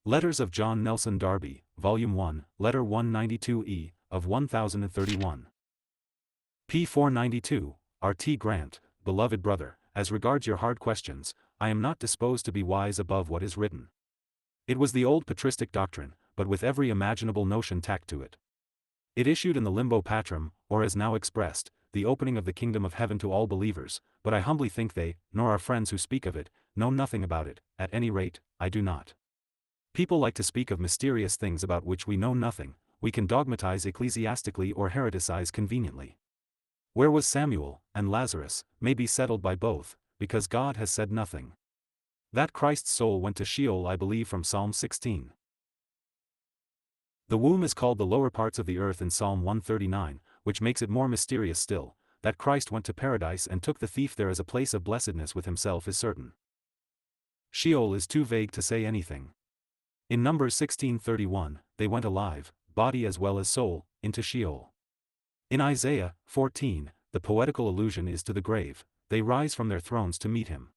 Letters of John Nelson Darby, Volume 1, Letter 192E, of 1031. p. 492, R. T. Grant, Beloved Brother, as regards your hard questions, I am not disposed to be wise above what is written. It was the old patristic doctrine, but with every imaginable notion tacked to it. It issued in the limbo patrum, or as now expressed, the opening of the kingdom of heaven to all believers, but I humbly think they, nor our friends who speak of it, know nothing about it. At any rate, I do not. People like to speak of mysterious things about which we know nothing. We can dogmatize ecclesiastically or hereticize conveniently. Where was Samuel, and Lazarus, may be settled by both, because God has said nothing. That Christ's soul went to Sheol I believe from Psalm 16. The womb is called the lower parts of the earth in Psalm 139, which makes it more mysterious still. That Christ went to paradise and took the thief there as a place of blessedness with himself is certain. Sheol is too vague to say anything. In Numbers 16:31, they went alive, body as well as soul, into Sheol. In Isaiah 14, the poetical allusion is to the grave, they rise from their thrones to meet him.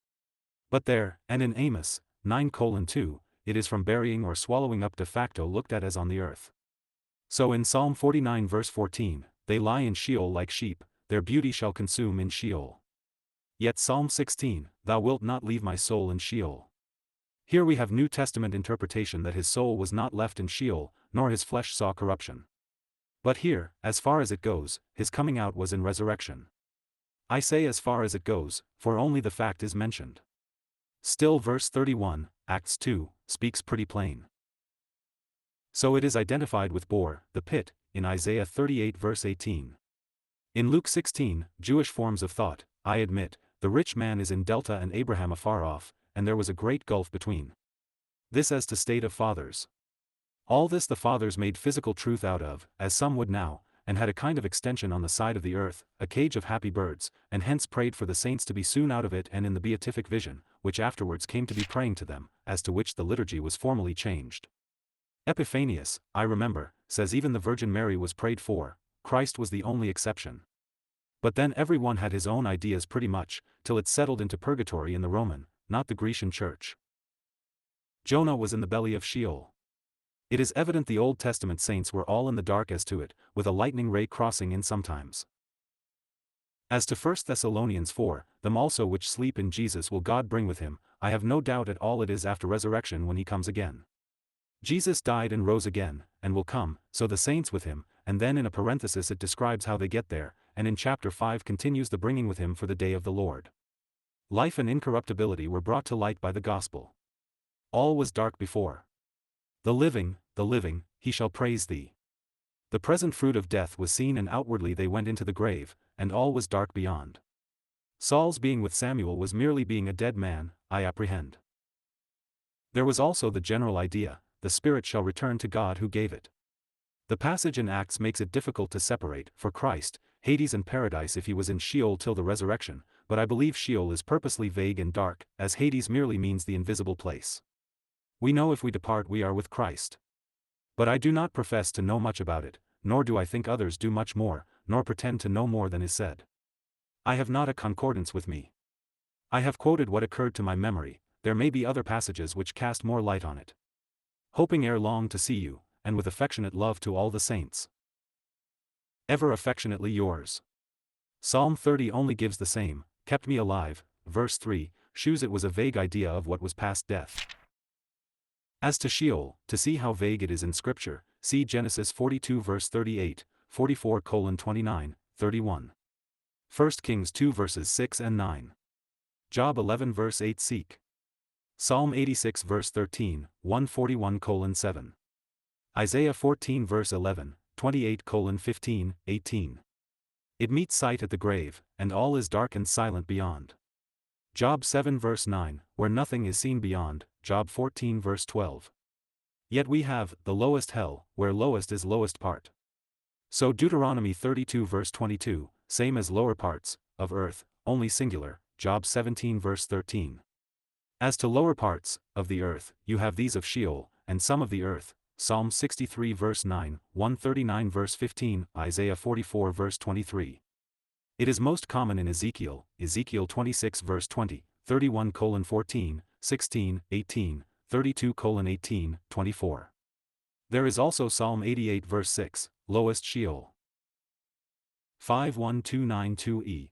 But there, and in Amos 9:2, it is from burying or swallowing up de facto looked at as on the earth. So in Psalm 49 verse 14, they lie in Sheol like sheep, their beauty shall consume in Sheol. Yet Psalm 16, thou wilt not leave my soul in Sheol. Here we have New Testament interpretation that his soul was not left in Sheol, nor his flesh saw corruption. But here, as far as it goes, his coming out was in resurrection. I say as far as it goes, for only the fact is mentioned. Still verse 31, Acts 2, speaks pretty plain. So it is identified with Bor, the pit, in Isaiah 38 verse 18. In Luke 16, Jewish forms of thought, I admit, the rich man is in Delta and Abraham afar off, and there was a great gulf between. This as to state of fathers. All this the fathers made physical truth out of, as some would now, and had a kind of extension on the side of the earth, a cage of happy birds, and hence prayed for the saints to be soon out of it and in the beatific vision, which afterwards came to be praying to them, as to which the liturgy was formally changed. Epiphanius, I remember, says even the Virgin Mary was prayed for, Christ was the only exception. But then every one had his own ideas pretty much, till it settled into purgatory in the Roman, not the Grecian Church. Jonah was in the belly of Sheol. It is evident the Old Testament saints were all in the dark as to it, with a lightning ray crossing in sometimes. As to 1 Thessalonians 4, them also which sleep in Jesus will God bring with him, I have no doubt at all it is after resurrection when he comes again. Jesus died and rose again, and will come, so the saints with him, and then in a parenthesis it describes how they get there, and in chapter 5 continues the bringing with him for the day of the Lord. Life and incorruptibility were brought to light by the gospel. All was dark before. The living, he shall praise thee. The present fruit of death was seen and outwardly they went into the grave, and all was dark beyond. Saul's being with Samuel was merely being a dead man, I apprehend. There was also the general idea, the spirit shall return to God who gave it. The passage in Acts makes it difficult to separate, for Christ, Hades and Paradise if he was in Sheol till the resurrection, but I believe Sheol is purposely vague and dark, as Hades merely means the invisible place. We know if we depart we are with Christ. But I do not profess to know much about it, nor do I think others do much more, nor pretend to know more than is said. I have not a concordance with me. I have quoted what occurred to my memory, there may be other passages which cast more light on it. Hoping ere long to see you, and with affectionate love to all the saints. Ever affectionately yours. Psalm 30 only gives the same, kept me alive, verse 3, shews it was a vague idea of what was past death. As to Sheol, to see how vague it is in Scripture, see Genesis 42 verse 38, 44:29, 31. 1 Kings 2 verses 6 and 9. Job 11 verse 8 seek. Psalm 86 verse 13, 141:7. Isaiah 14 verse 11, 28:15, 18. It meets sight at the grave, and all is dark and silent beyond. Job 7 verse 9, where nothing is seen beyond, Job 14 verse 12. Yet we have, the lowest hell, where lowest is lowest part. So Deuteronomy 32 verse 22, same as lower parts, of earth, only singular, Job 17 verse 13. As to lower parts, of the earth, you have these of Sheol, and some of the earth, Psalm 63 verse 9, 139 verse 15, Isaiah 44 verse 23. It is most common in Ezekiel 26 verse 20, 31:14, 16, 18, 32:18, 24. There is also Psalm 88 verse 6, lowest Sheol. 51292e.